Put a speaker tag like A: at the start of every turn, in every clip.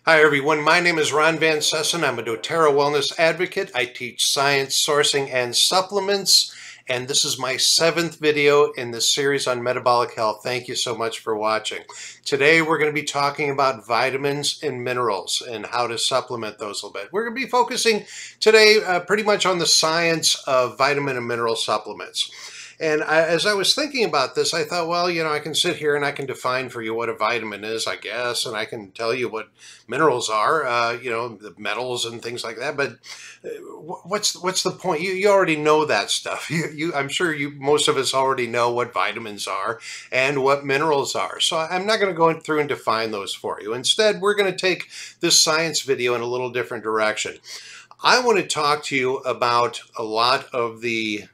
A: Hi everyone, my name is Ron Van Sessen. I'm a doTERRA wellness advocate. I teach science, sourcing, and supplements, and this is my 7th video in this series on metabolic health. Thank you so much for watching. Today we're going to be talking about vitamins and minerals and how to supplement those a little bit. We're going to be focusing today pretty much on the science of vitamin and mineral supplements. And as I was thinking about this, I thought, well, I can sit here and I can define for you what a vitamin is, I guess, and I can tell you what minerals are, the metals and things like that. But what's the point? You already know that stuff. I'm sure most of us already know what vitamins are and what minerals are. So I'm not going to go through and define those for you. Instead, we're going to take this science video in a little different direction. I want to talk to you about a lot of the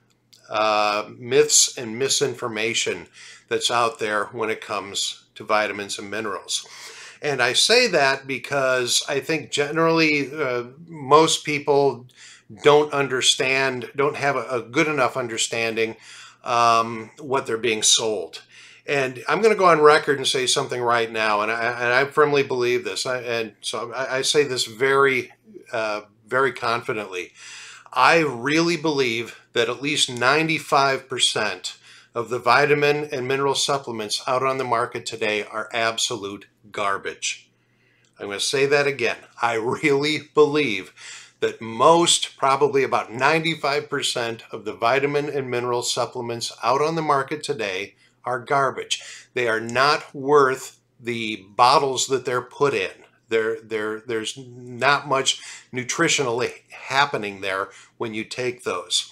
A: myths and misinformation that's out there when it comes to vitamins and minerals. And I say that because I think generally most people don't have a good enough understanding what they're being sold. And I'm going to go on record and say something right now, and I firmly believe this, and so I say this very, very confidently. I really believe that at least 95% of the vitamin and mineral supplements out on the market today are absolute garbage. I'm going to say that again. I really believe that probably about 95% of the vitamin and mineral supplements out on the market today are garbage. They are not worth the bottles that they're put in. There's not much nutritionally happening there when you take those.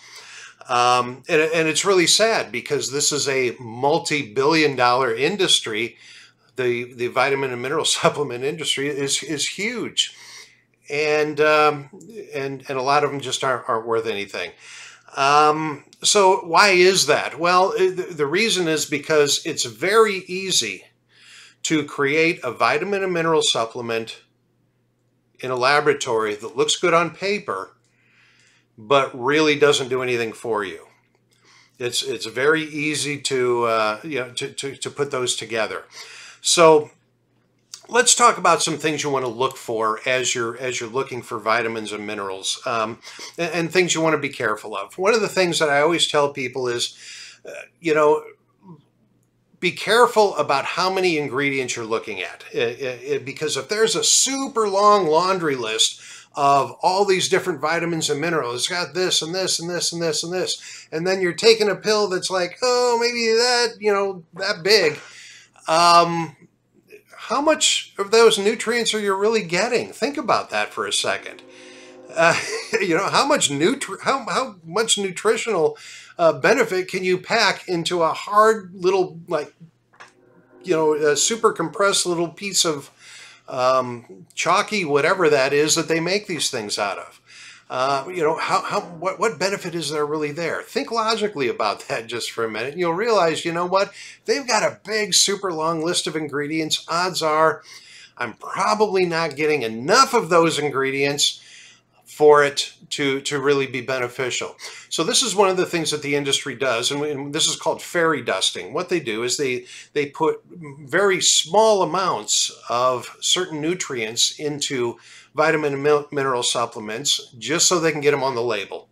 A: And it's really sad because this is a multi-billion-dollar industry. The vitamin and mineral supplement industry is huge, and a lot of them just aren't worth anything. So why is that? Well, the reason is because it's very easy to create a vitamin and mineral supplement in a laboratory that looks good on paper, but really doesn't do anything for you. It's very easy to put those together. So let's talk about some things you want to look for as you're looking for vitamins and minerals, and things you want to be careful of. One of the things that I always tell people is, be careful about how many ingredients you're looking at, because if there's a super long laundry list of all these different vitamins and minerals, it's got this and this and this and this and this, and then you're taking a pill that's like, oh, maybe that big. How much of those nutrients are you really getting? Think about that for a second. How much nutritional benefit can you pack into a hard little, a super compressed little piece of chalky, whatever that is that they make these things out of? What benefit is there really there? Think logically about that just for a minute, and you'll realize, they've got a big, super long list of ingredients. Odds are I'm probably not getting enough of those ingredients for it to really be beneficial. So this is one of the things that the industry does, and this is called fairy dusting. What they do is they put very small amounts of certain nutrients into vitamin and mineral supplements just so they can get them on the label.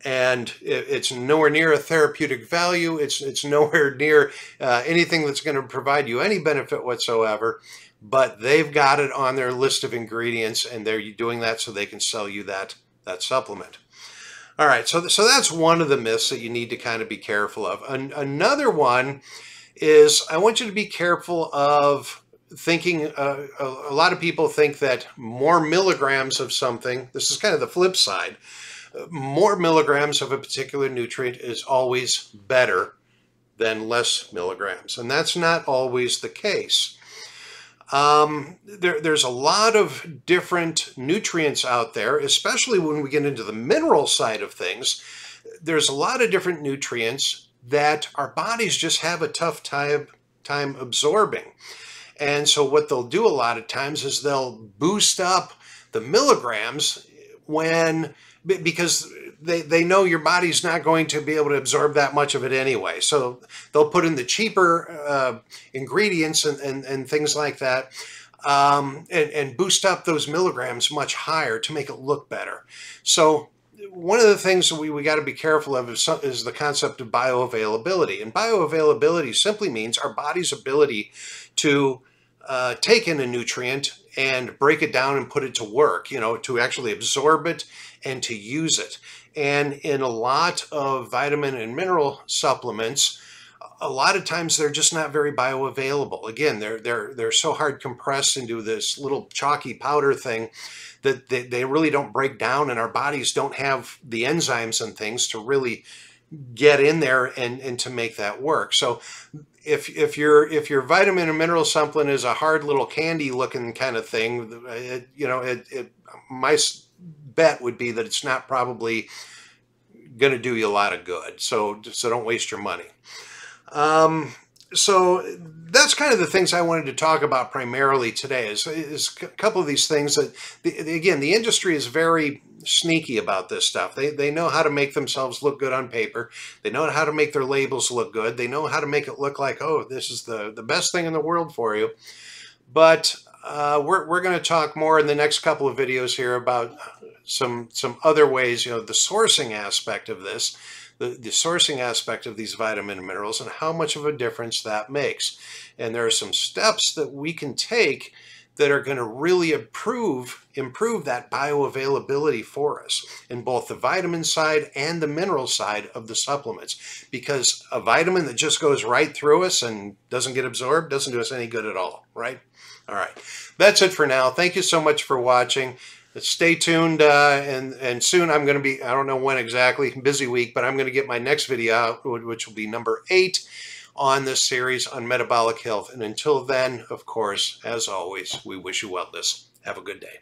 A: And it's nowhere near a therapeutic value. It's nowhere near anything that's going to provide you any benefit whatsoever. But they've got it on their list of ingredients, and they're doing that so they can sell you that supplement. All right, so that's one of the myths that you need to kind of be careful of. Another one is I want you to be careful of thinking, a lot of people think that more milligrams of something, this is kind of the flip side, more milligrams of a particular nutrient is always better than less milligrams, and that's not always the case. There's a lot of different nutrients out there, especially when we get into the mineral side of things. There's a lot of different nutrients that our bodies just have a tough time absorbing. And so what they'll do a lot of times is they'll boost up the milligrams because they know your body's not going to be able to absorb that much of it anyway. So they'll put in the cheaper ingredients and things like that. and boost up those milligrams much higher to make it look better. So one of the things that we got to be careful of is the concept of bioavailability. And bioavailability simply means our body's ability to take in a nutrient and break it down and put it to work, to actually absorb it and to use it. And in a lot of vitamin and mineral supplements, a lot of times they're just not very bioavailable. Again, they're so hard compressed into this little chalky powder thing that they really don't break down, and our bodies don't have the enzymes and things to really get in there and to make that work. So if your vitamin and mineral supplement is a hard little candy looking kind of thing, my bet would be that it's not probably going to do you a lot of good. So don't waste your money. So that's kind of the things I wanted to talk about primarily today is a couple of these things that, again, the industry is very sneaky about this stuff. They know how to make themselves look good on paper. They know how to make their labels look good. They know how to make it look like, oh, this is the best thing in the world for you. But we're going to talk more in the next couple of videos here about some other ways, the sourcing aspect of this. The sourcing aspect of these vitamin and minerals and how much of a difference that makes. And there are some steps that we can take that are going to really improve that bioavailability for us in both the vitamin side and the mineral side of the supplements. Because a vitamin that just goes right through us and doesn't get absorbed doesn't do us any good at all, right? All right, that's it for now. Thank you so much for watching. Stay tuned, and soon I'm going to be, I don't know when exactly, busy week, but I'm going to get my next video out, which will be number 8 on this series on metabolic health. And until then, of course, as always, we wish you wellness. Have a good day.